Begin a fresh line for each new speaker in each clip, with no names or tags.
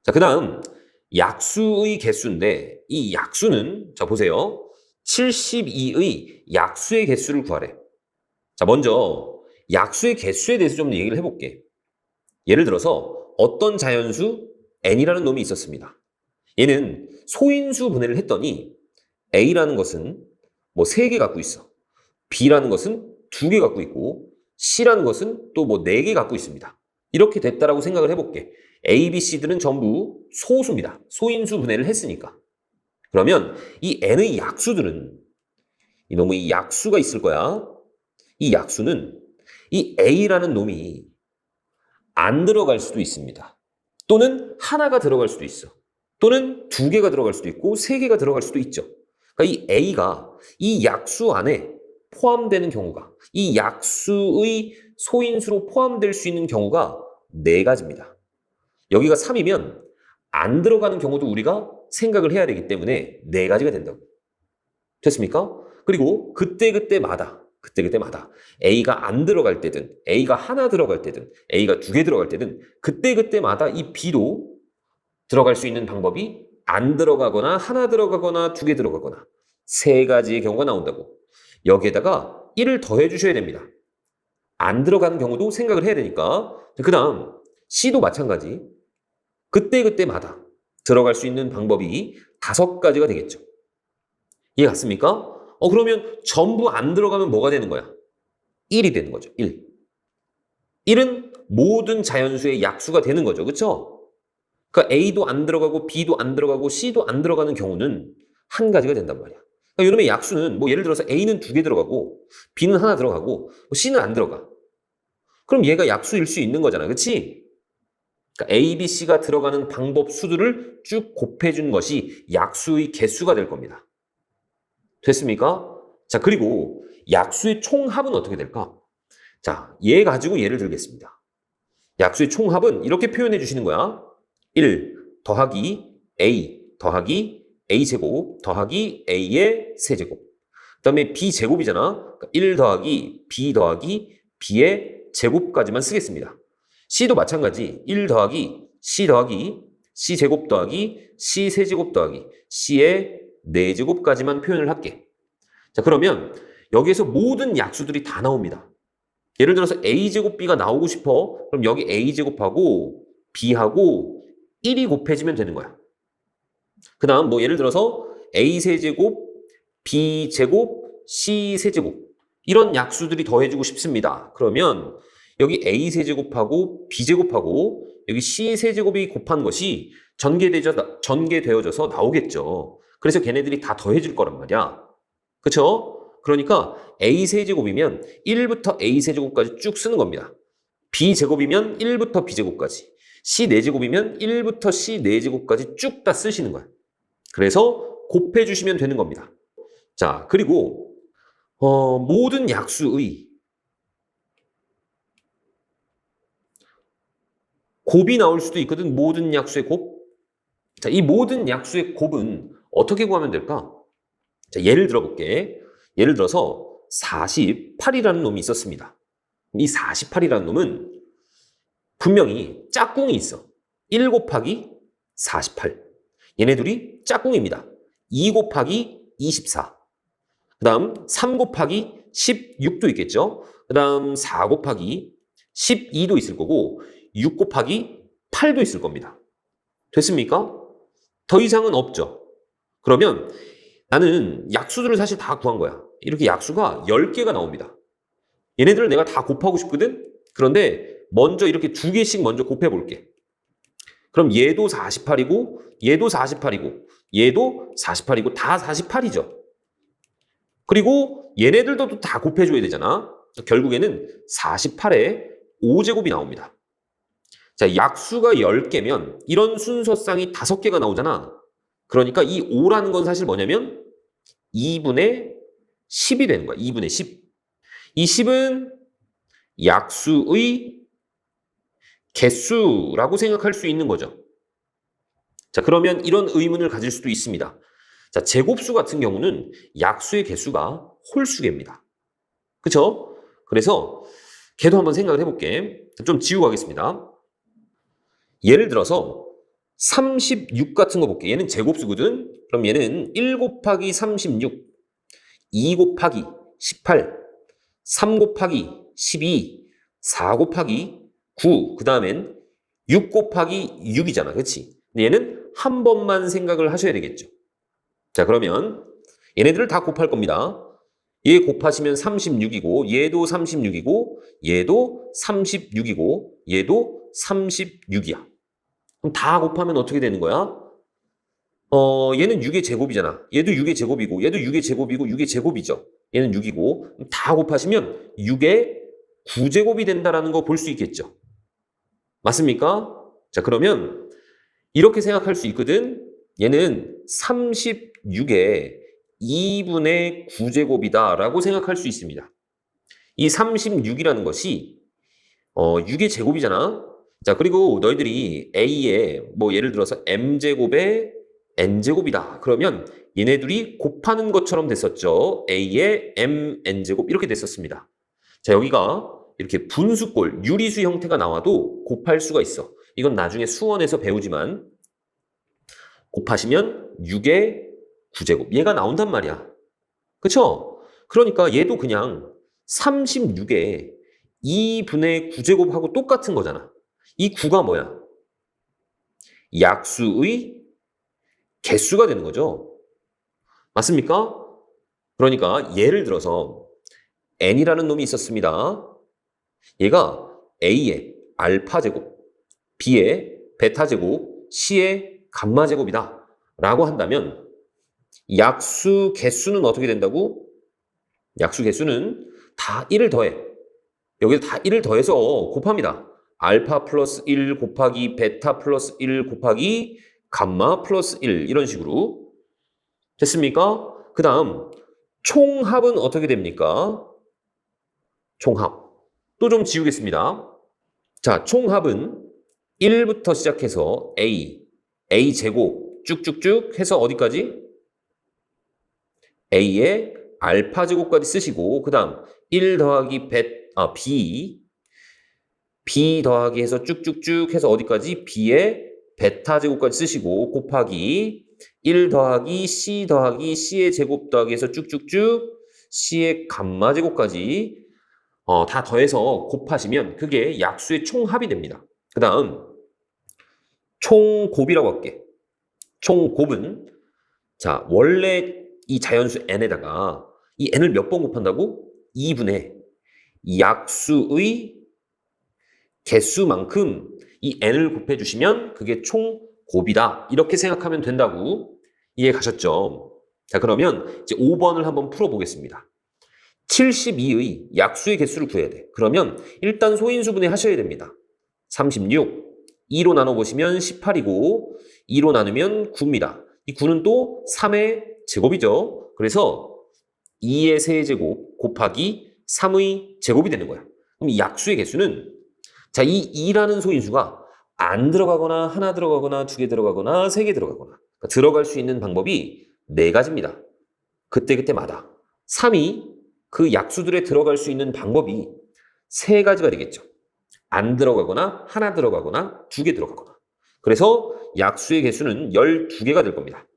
자, 그 다음 약수의 개수인데 이 약수는 자 보세요. 72의 약수의 개수를 구하래. 자, 먼저 약수의 개수에 대해서 좀 얘기를 해볼게. 예를 들어서 어떤 자연수 n이라는 놈이 있었습니다. 얘는 소인수 분해를 했더니 a라는 것은 뭐 3개 갖고 있어. b라는 것은 2개 갖고 있고 c라는 것은 또 뭐 4개 갖고 있습니다. 이렇게 됐다라고 생각을 해볼게. A, B, C들은 전부 소수입니다. 소인수 분해를 했으니까. 그러면 이 n의 약수들은 이놈의 이 약수가 있을 거야. 이 약수는 이 A라는 놈이 안 들어갈 수도 있습니다. 또는 하나가 들어갈 수도 있어. 또는 2개가 들어갈 수도 있고 3개가 들어갈 수도 있죠. 그러니까 이 A가 이 약수 안에 포함되는 경우가 이 약수의 소인수로 포함될 수 있는 경우가 4가지입니다. 여기가 3이면 안 들어가는 경우도 우리가 생각을 해야 되기 때문에 4가지가 된다고. 됐습니까? 그리고 그때마다 A가 안 들어갈 때든 A가 하나 들어갈 때든 A가 2개 들어갈 때든 그때마다 이 B도 들어갈 수 있는 방법이 안 들어가거나 하나 들어가거나 2개 들어가거나 3가지의 경우가 나온다고. 여기에다가 1을 더해 주셔야 됩니다. 안 들어가는 경우도 생각을 해야 되니까. 그 다음 C도 마찬가지. 그때마다 들어갈 수 있는 방법이 5가지가 되겠죠. 이해 갔습니까? 그러면 전부 안 들어가면 뭐가 되는 거야? 1이 되는 거죠. 1. 1은 모든 자연수의 약수가 되는 거죠. 그렇죠? 그러니까 A도 안 들어가고 B도 안 들어가고 C도 안 들어가는 경우는 1가지가 된단 말이야. 그러니까 이놈의 약수는 뭐 예를 들어서 A는 2개 들어가고 B는 하나 들어가고 C는 안 들어가. 그럼 얘가 약수일 수 있는 거잖아. 그렇지? 그러니까 A, B, C가 들어가는 방법 수들을 쭉 곱해준 것이 약수의 개수가 될 겁니다. 됐습니까? 자, 그리고 약수의 총합은 어떻게 될까? 자, 얘 가지고 예를 들겠습니다. 약수의 총합은 이렇게 표현해 주시는 거야. 1 더하기 A 더하기 A제곱 더하기 A의 세제곱. 그 다음에 B제곱이잖아. 그러니까 1 더하기 B 더하기 B의 제곱까지만 쓰겠습니다. C도 마찬가지. 1 더하기 C 더하기 C제곱 더하기 C세제곱 더하기 C의 4제곱까지만 표현을 할게. 자, 그러면 여기에서 모든 약수들이 다 나옵니다. 예를 들어서 A제곱 B가 나오고 싶어. 그럼 여기 A제곱하고 B하고 1이 곱해지면 되는 거야. 그 다음 뭐 예를 들어서 A세제곱, B제곱, C세제곱 이런 약수들이 더해지고 싶습니다. 그러면 여기 A세제곱하고 B제곱하고 여기 C세제곱이 곱한 것이 전개되어져서 나오겠죠. 그래서 걔네들이 다 더해질 거란 말이야. 그쵸? 그러니까 A세제곱이면 1부터 A세제곱까지 쭉 쓰는 겁니다. B제곱이면 1부터 B제곱까지. C4제곱이면 1부터 C4제곱까지 쭉 다 쓰시는 거야. 그래서 곱해주시면 되는 겁니다. 자, 그리고 모든 약수의 곱이 나올 수도 있거든. 모든 약수의 곱. 자, 이 모든 약수의 곱은 어떻게 구하면 될까? 자, 예를 들어볼게. 예를 들어서 48이라는 놈이 있었습니다. 이 48이라는 놈은 분명히 짝꿍이 있어. 1 곱하기 48. 얘네들이 짝꿍입니다. 2 곱하기 24. 그 다음 3 곱하기 16도 있겠죠. 그 다음 4 곱하기 12도 있을 거고 6 곱하기 8도 있을 겁니다. 됐습니까? 더 이상은 없죠. 그러면 나는 약수들을 사실 다 구한 거야. 이렇게 약수가 10개가 나옵니다. 얘네들을 내가 다 곱하고 싶거든? 그런데 먼저 이렇게 2개씩 먼저 곱해볼게. 그럼 얘도 48이고 얘도 48이고 얘도 48이고 다 48이죠. 그리고 얘네들도 또 다 곱해줘야 되잖아. 결국에는 48에 5제곱이 나옵니다. 자, 약수가 10개면 이런 순서쌍이 5개가 나오잖아. 그러니까 이 5라는 건 사실 뭐냐면 2분의 10이 되는 거야. 2분의 10. 이 10은 약수의 개수라고 생각할 수 있는 거죠. 자, 그러면 이런 의문을 가질 수도 있습니다. 자, 제곱수 같은 경우는 약수의 개수가 홀수개입니다. 그쵸? 그래서 걔도 한번 생각을 해볼게. 좀 지우고 가겠습니다. 예를 들어서 36 같은 거 볼게. 얘는 제곱수거든. 그럼 얘는 1 곱하기 36, 2 곱하기 18, 3 곱하기 12, 4 곱하기 9, 그 다음엔 6 곱하기 6이잖아. 그치? 근데 얘는 한 번만 생각을 하셔야 되겠죠. 자, 그러면 얘네들을 다 곱할 겁니다. 얘 곱하시면 36이고, 얘도 36이고, 얘도 36이고, 얘도 36이야. 그럼 다 곱하면 어떻게 되는 거야? 얘는 6의 제곱이잖아. 얘도 6의 제곱이고, 얘도 6의 제곱이고, 6의 제곱이죠. 얘는 6이고, 다 곱하시면 6의 9제곱이 된다라는 거 볼 수 있겠죠. 맞습니까? 자, 그러면 이렇게 생각할 수 있거든. 얘는 36의 2분의 9제곱이다 라고 생각할 수 있습니다. 이 36이라는 것이 6의 제곱이잖아. 자, 그리고 너희들이 A에 뭐 예를 들어서 M제곱의 N제곱이다. 그러면 얘네들이 곱하는 것처럼 됐었죠. A의 MN제곱 이렇게 됐었습니다. 자, 여기가 이렇게 분수꼴, 유리수 형태가 나와도 곱할 수가 있어. 이건 나중에 수원에서 배우지만 곱하시면 6의 9제곱. 얘가 나온단 말이야. 그쵸? 그러니까 얘도 그냥 36의 2분의 9제곱하고 똑같은 거잖아. 이 9가 뭐야? 약수의 개수가 되는 거죠. 맞습니까? 그러니까 예를 들어서 n이라는 놈이 있었습니다. 얘가 a의 알파 제곱, b의 베타 제곱, c의 감마 제곱이다 라고 한다면 약수 개수는 어떻게 된다고? 약수 개수는 다 1을 더해. 여기서 다 1을 더해서 곱합니다. 알파 플러스 1 곱하기 베타 플러스 1 곱하기 감마 플러스 1 이런 식으로 됐습니까? 그 다음 총합은 어떻게 됩니까? 총합. 또 좀 지우겠습니다. 자, 총합은 1부터 시작해서 A 제곱 쭉쭉쭉 해서 어디까지? A의 알파 제곱까지 쓰시고 그 다음 1 더하기 B 더하기 해서 쭉쭉쭉 해서 어디까지? B의 베타 제곱까지 쓰시고 곱하기 1 더하기 C 더하기 C의 제곱 더하기 해서 쭉쭉쭉 C의 감마 제곱까지 다 더해서 곱하시면 그게 약수의 총합이 됩니다. 그 다음 총곱이라고 할게. 총곱은 자 원래 이 자연수 n에다가 이 n을 몇 번 곱한다고? 2분의 약수의 개수만큼 이 n을 곱해주시면 그게 총곱이다. 이렇게 생각하면 된다고 이해 가셨죠? 자, 그러면 이제 5번을 한번 풀어보겠습니다. 72의 약수의 개수를 구해야 돼. 그러면 일단 소인수분해 하셔야 됩니다. 36, 2로 나눠보시면 18이고 2로 나누면 9입니다. 이 9는 또 3의 제곱이죠. 그래서 2의 세제곱 곱하기 3의 제곱이 되는 거야. 그럼 이 약수의 개수는 자, 이 2라는 소인수가 안 들어가거나 하나 들어가거나 2개 들어가거나 3개 들어가거나 그러니까 들어갈 수 있는 방법이 4가지입니다. 그때그때마다. 3이 그 약수들에 들어갈 수 있는 방법이 3가지가 되겠죠. 안 들어가거나 하나 들어가거나 2개 들어가거나. 그래서 약수의 개수는 12개가 될 겁니다.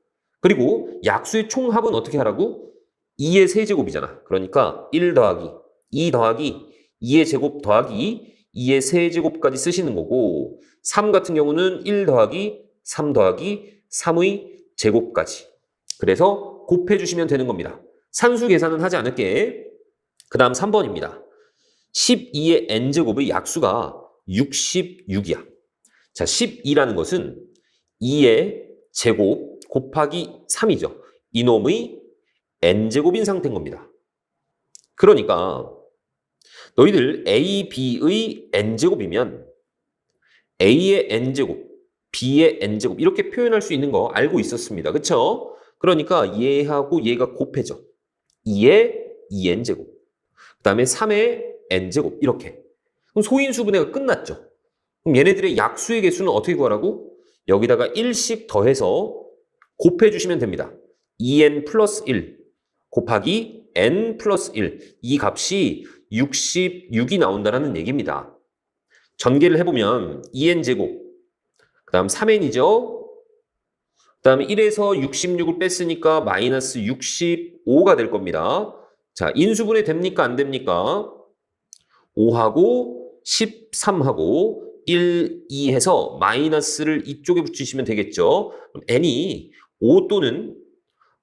그리고 약수의 총합은 어떻게 하라고? 2의 세제곱이잖아. 그러니까 1 더하기 2 더하기 2의 제곱 더하기 2의 세제곱까지 쓰시는 거고 3 같은 경우는 1 더하기 3 더하기 3의 제곱까지. 그래서 곱해주시면 되는 겁니다. 산수 계산은 하지 않을게. 그 다음 3번입니다. 12의 n제곱의 약수가 66이야. 자, 12라는 것은 2의 제곱 곱하기 3이죠. 이놈의 n제곱인 상태인 겁니다. 그러니까 너희들 A, B의 n제곱이면 A의 n제곱, B의 n제곱 이렇게 표현할 수 있는 거 알고 있었습니다. 그쵸? 그러니까 얘하고 얘가 곱해져. 2의 2n제곱, 그 다음에 3의 n제곱 이렇게. 그럼 소인수분해가 끝났죠. 그럼 얘네들의 약수의 개수는 어떻게 구하라고? 여기다가 1씩 더해서 곱해주시면 됩니다. 2n 플러스 1 곱하기 n 플러스 1. 이 값이 66이 나온다는 얘기입니다. 전개를 해보면 2n제곱 그 다음 3n이죠. 그 다음에 1에서 66을 뺐으니까 마이너스 65가 될 겁니다. 자, 인수분해 됩니까? 안 됩니까? 5하고 13하고 1, 2 해서 마이너스를 이쪽에 붙이시면 되겠죠. 그럼 n이 5 또는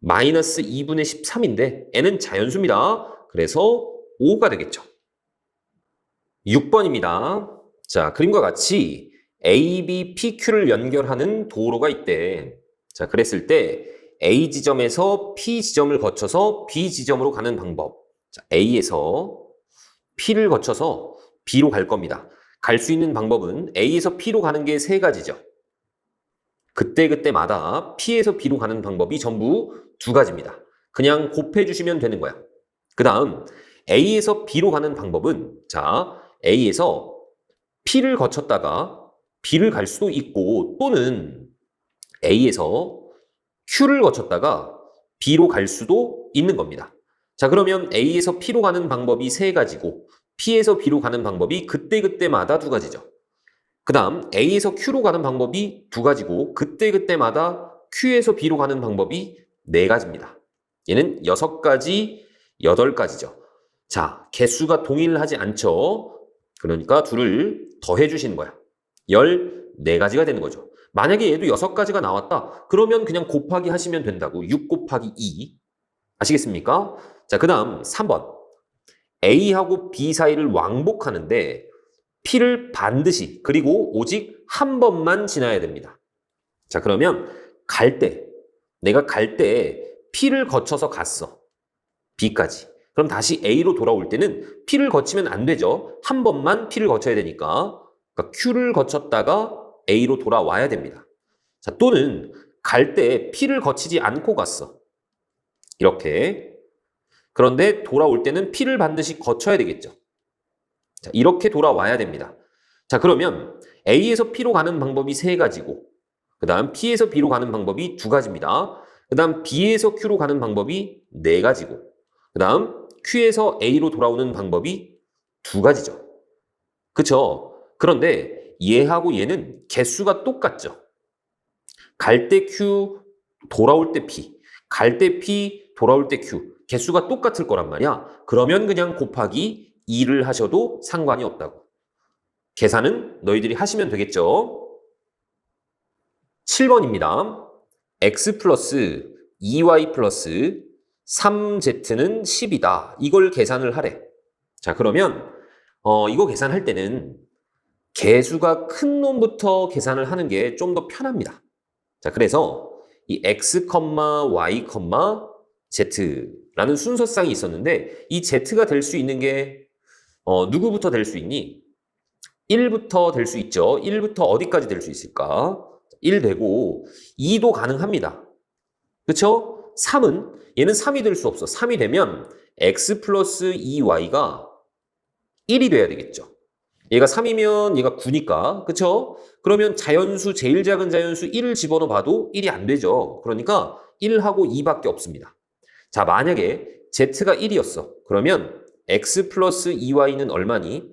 마이너스 2분의 13인데 n은 자연수입니다. 그래서 5가 되겠죠. 6번입니다. 자, 그림과 같이 A, B, P, Q를 연결하는 도로가 있대. 자, 그랬을 때 A 지점에서 P 지점을 거쳐서 B 지점으로 가는 방법. 자, A에서 P를 거쳐서 B로 갈 겁니다. 갈 수 있는 방법은 A에서 P로 가는 게 세 가지죠. 그때그때마다 P에서 B로 가는 방법이 전부 두 가지입니다. 그냥 곱해주시면 되는 거야. 그 다음 A에서 B로 가는 방법은 자, A에서 P를 거쳤다가 B를 갈 수도 있고 또는 A에서 Q를 거쳤다가 B로 갈 수도 있는 겁니다. 자, 그러면 A에서 P로 가는 방법이 세 가지고 P에서 B로 가는 방법이 그때그때마다 두 가지죠. 그 다음 A에서 Q로 가는 방법이 두 가지고 그때그때마다 Q에서 B로 가는 방법이 네 가지입니다. 얘는 6가지, 8가지죠. 자, 개수가 동일하지 않죠. 그러니까 둘을 더해 주시는 거야. 14가지가 되는 거죠. 만약에 얘도 6가지가 나왔다. 그러면 그냥 곱하기 하시면 된다고. 6 곱하기 2. 아시겠습니까? 자, 그 다음 3번. A하고 B 사이를 왕복하는데 P를 반드시 그리고 오직 한 번만 지나야 됩니다. 자, 그러면 내가 갈 때 P를 거쳐서 갔어. B까지. 그럼 다시 A로 돌아올 때는 P를 거치면 안 되죠. 한 번만 P를 거쳐야 되니까. 그러니까 Q를 거쳤다가 A로 돌아와야 됩니다. 자, 또는 갈 때 P를 거치지 않고 갔어. 이렇게. 그런데 돌아올 때는 P를 반드시 거쳐야 되겠죠. 자, 이렇게 돌아와야 됩니다. 자, 그러면 A에서 P로 가는 방법이 세 가지고 그 다음 P에서 B로 가는 방법이 두 가지입니다. 그 다음 B에서 Q로 가는 방법이 네 가지고 그 다음 Q에서 A로 돌아오는 방법이 두 가지죠. 그쵸? 그런데 얘하고 얘는 개수가 똑같죠. 갈 때 Q, 돌아올 때 P. 갈 때 P, 돌아올 때 Q. 개수가 똑같을 거란 말이야. 그러면 그냥 곱하기 2를 하셔도 상관이 없다고. 계산은 너희들이 하시면 되겠죠. 7번입니다. x 플러스 2y 플러스 3z는 10이다. 이걸 계산을 하래. 자, 그러면 이거 계산할 때는 개수가 큰 놈부터 계산을 하는 게 좀 더 편합니다. 자, 그래서 이 x, y, z라는 순서쌍이 있었는데 이 z가 될 수 있는 게 누구부터 될 수 있니? 1부터 될 수 있죠. 1부터 어디까지 될 수 있을까? 1 되고 2도 가능합니다. 그렇죠? 3은 얘는 3이 될 수 없어. 3이 되면 x 플러스 2y가 1이 돼야 되겠죠. 얘가 3이면 얘가 9니까. 그렇죠? 그러면 자연수, 제일 작은 자연수 1을 집어넣어 봐도 1이 안 되죠. 그러니까 1하고 2밖에 없습니다. 자, 만약에 z가 1이었어. 그러면 x 플러스 2y는 얼마니?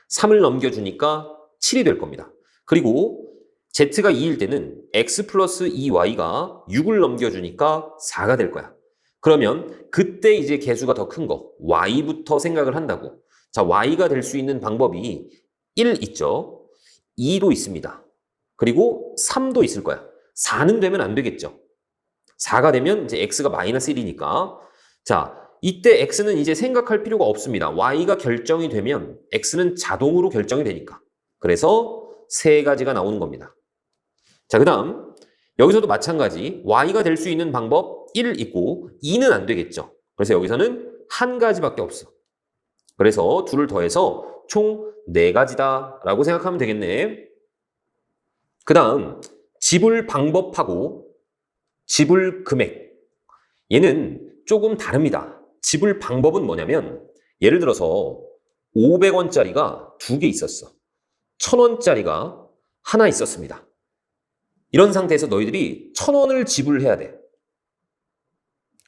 3을 넘겨주니까 7이 될 겁니다. 그리고 z가 2일 때는 x 플러스 2y가 6을 넘겨주니까 4가 될 거야. 그러면 그때 이제 개수가 더 큰 거, y부터 생각을 한다고. 자, y가 될 수 있는 방법이 1 있죠. 2도 있습니다. 그리고 3도 있을 거야. 4는 되면 안 되겠죠. 4가 되면 이제 x가 마이너스 1이니까. 자, 이때 x는 이제 생각할 필요가 없습니다. y가 결정이 되면 x는 자동으로 결정이 되니까. 그래서 세 가지가 나오는 겁니다. 자, 그 다음 여기서도 마찬가지 y가 될 수 있는 방법 1 있고 2는 안 되겠죠. 그래서 여기서는 한 가지밖에 없어. 그래서 둘을 더해서 총 4가지다 라고 생각하면 되겠네. 그 다음 지불 방법하고 지불 금액. 얘는 조금 다릅니다. 지불 방법은 뭐냐면 예를 들어서 500원짜리가 2개 있었어. 1000원짜리가 하나 있었습니다. 이런 상태에서 너희들이 1000원을 지불해야 돼.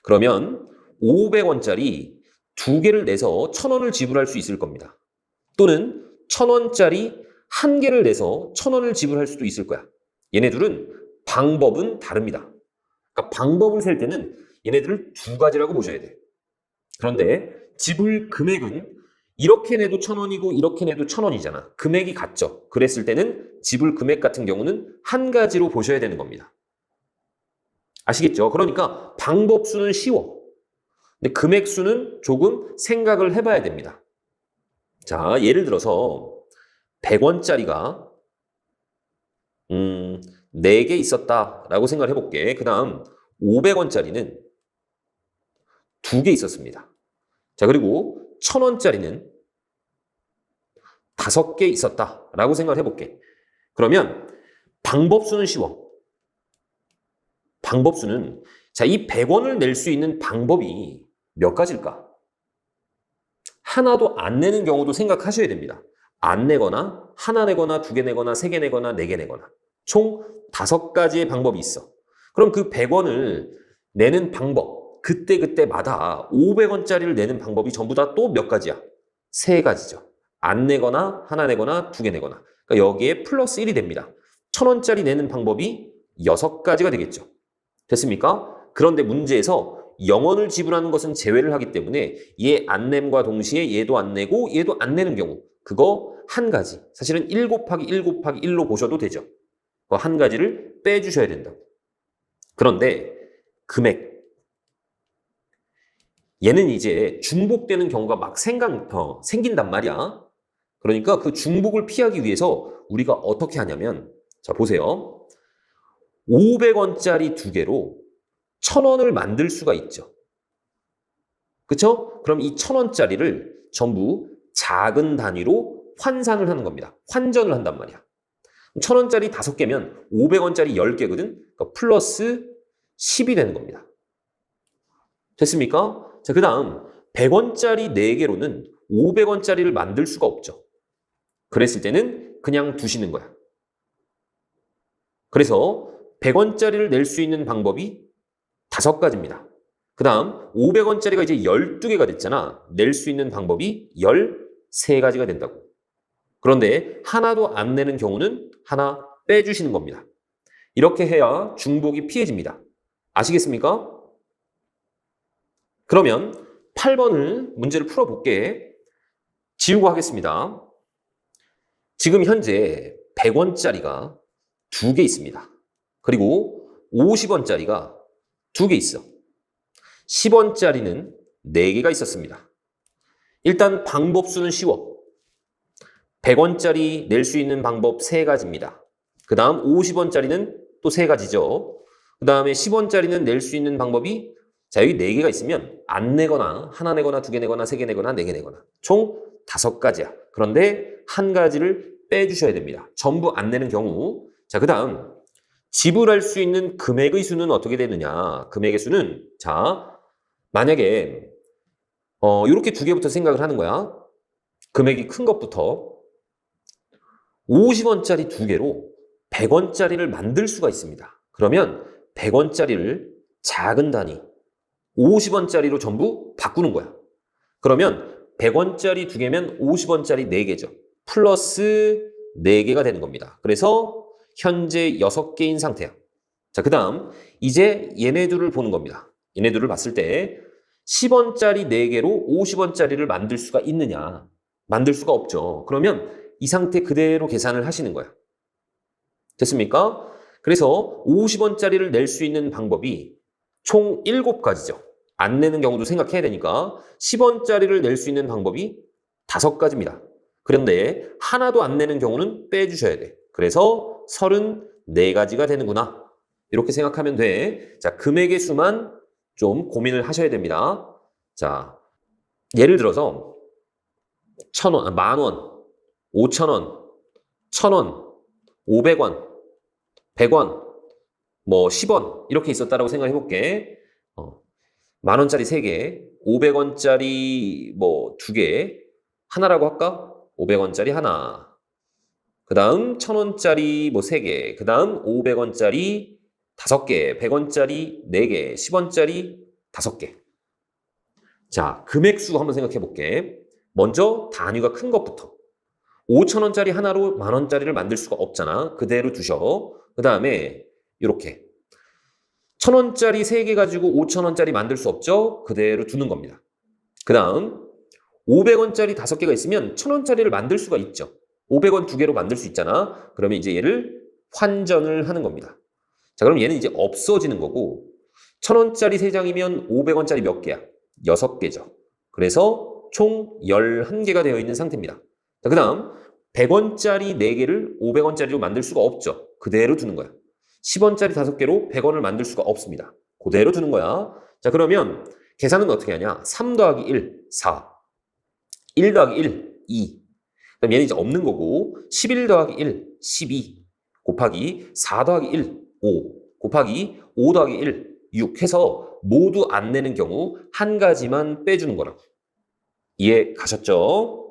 그러면 500원짜리 2개를 내서 1000원을 지불할 수 있을 겁니다. 또는 1000원짜리 한 개를 내서 1,000원을 지불할 수도 있을 거야. 얘네들은 방법은 다릅니다. 그러니까 방법을 셀 때는 얘네들을 두 가지라고 보셔야 돼. 그런데 지불 금액은 이렇게 내도 1,000원이고 이렇게 내도 1,000원이잖아. 금액이 같죠. 그랬을 때는 지불 금액 같은 경우는 한 가지로 보셔야 되는 겁니다. 아시겠죠? 그러니까 방법 수는 쉬워. 근데 금액 수는 조금 생각을 해봐야 됩니다. 자, 예를 들어서 100원짜리가 4개 있었다라고 생각을 해볼게. 그 다음 500원짜리는 2개 있었습니다. 자, 그리고 1,000원짜리는 5개 있었다라고 생각을 해볼게. 그러면 방법수는 쉬워. 방법수는 자, 이 100원을 낼 수 있는 방법이 몇 가지일까? 하나도 안 내는 경우도 생각하셔야 됩니다. 안 내거나 하나 내거나 2개 내거나 3개 내거나 4개 내거나 총 5가지의 방법이 있어. 그럼 그 100원을 내는 방법 그때마다 500원짜리를 내는 방법이 전부 다 또 몇 가지야? 3가지죠. 안 내거나 하나 내거나 2개 내거나 그러니까 여기에 플러스 1이 됩니다. 1,000원짜리 내는 방법이 6가지가 되겠죠. 됐습니까? 그런데 문제에서 0원을 지불하는 것은 제외를 하기 때문에 얘 안 냄과 동시에 얘도 안 내고 얘도 안 내는 경우 그거 한 가지 사실은 1 곱하기 1 곱하기 1로 보셔도 되죠. 그 한 가지를 빼주셔야 된다고. 그런데 금액 얘는 이제 중복되는 경우가 막 생긴단 말이야. 그러니까 그 중복을 피하기 위해서 우리가 어떻게 하냐면 자 보세요. 500원짜리 2개로 1,000원을 만들 수가 있죠. 그쵸? 그럼 이 1,000원짜리를 전부 작은 단위로 환산을 하는 겁니다. 환전을 한단 말이야. 1,000원짜리 5개면 500원짜리 10개거든? 그러니까 플러스 10이 되는 겁니다. 됐습니까? 자, 그 다음 100원짜리 4개로는 500원짜리를 만들 수가 없죠. 그랬을 때는 그냥 두시는 거야. 그래서 100원짜리를 낼 수 있는 방법이 5가지입니다. 그 다음 500원짜리가 이제 12개가 됐잖아. 낼 수 있는 방법이 13가지가 된다고. 그런데 하나도 안 내는 경우는 하나 빼주시는 겁니다. 이렇게 해야 중복이 피해집니다. 아시겠습니까? 그러면 8번을 문제를 풀어볼게. 지우고 하겠습니다. 지금 현재 100원짜리가 2개 있습니다. 그리고 50원짜리가 2개 있어. 10원짜리는 4개가 있었습니다. 일단 방법수는 쉬워. 100원짜리 낼 수 있는 방법 3가지입니다. 그 다음 50원짜리는 또 3가지죠. 그 다음에 10원짜리는 낼 수 있는 방법이 자 여기 4개가 있으면 안 내거나 하나 내거나 2개 내거나 3개 내거나 4개 내거나 총 5가지야. 그런데 한 가지를 빼주셔야 됩니다. 전부 안 내는 경우. 자, 그 다음 지불할 수 있는 금액의 수는 어떻게 되느냐. 금액의 수는 자 만약에 이렇게 2개부터 생각을 하는 거야. 금액이 큰 것부터 50원짜리 2개로 100원짜리를 만들 수가 있습니다. 그러면 100원짜리를 작은 단위 50원짜리로 전부 바꾸는 거야. 그러면 100원짜리 2개면 50원짜리 4개죠. 플러스 4개가 되는 겁니다. 그래서 현재 6개인 상태야. 자, 그 다음 이제 얘네들을 보는 겁니다. 얘네들을 봤을 때 10원짜리 4개로 50원짜리를 만들 수가 있느냐? 만들 수가 없죠. 그러면 이 상태 그대로 계산을 하시는 거야. 됐습니까? 그래서 50원짜리를 낼 수 있는 방법이 총 7가지죠. 안 내는 경우도 생각해야 되니까 10원짜리를 낼 수 있는 방법이 5가지입니다. 그런데 하나도 안 내는 경우는 빼주셔야 돼. 그래서 34가지가 되는구나. 이렇게 생각하면 돼. 자, 금액의 수만 좀 고민을 하셔야 됩니다. 자, 예를 들어서 1,000원, 10,000원, 5,000원, 1,000원, 500원, 100원, 뭐 10원 이렇게 있었다라고 생각해 볼게. 10,000원짜리 3개, 500원짜리 뭐 2개, 하나라고 할까? 500원짜리 하나. 그 다음 1,000원짜리 뭐 3개, 그 다음 500원짜리 5개, 100원짜리 4개, 10원짜리 5개. 자, 금액수 한번 생각해 볼게. 먼저 단위가 큰 것부터. 5,000원짜리 하나로 10,000원짜리를 만들 수가 없잖아. 그대로 두셔. 그 다음에 이렇게 1,000원짜리 3개 가지고 5,000원짜리 만들 수 없죠? 그대로 두는 겁니다. 그 다음 500원짜리 5개가 있으면 1,000원짜리를 만들 수가 있죠. 500원 2개로 만들 수 있잖아. 그러면 이제 얘를 환전을 하는 겁니다. 자, 그럼 얘는 이제 없어지는 거고 1,000원짜리 3장이면 500원짜리 몇 개야? 6개죠. 그래서 총 11개가 되어 있는 상태입니다. 자, 그 다음 100원짜리 4개를 500원짜리로 만들 수가 없죠. 그대로 두는 거야. 10원짜리 5개로 100원을 만들 수가 없습니다. 그대로 두는 거야. 자, 그러면 계산은 어떻게 하냐? 3 더하기 1, 4. 1 더하기 1, 2. 그럼 얘는 이제 없는 거고 11 더하기 1, 12 곱하기 4 더하기 1, 5 곱하기 5 더하기 1, 6 해서 모두 안 내는 경우 한 가지만 빼주는 거라고. 이해 가셨죠?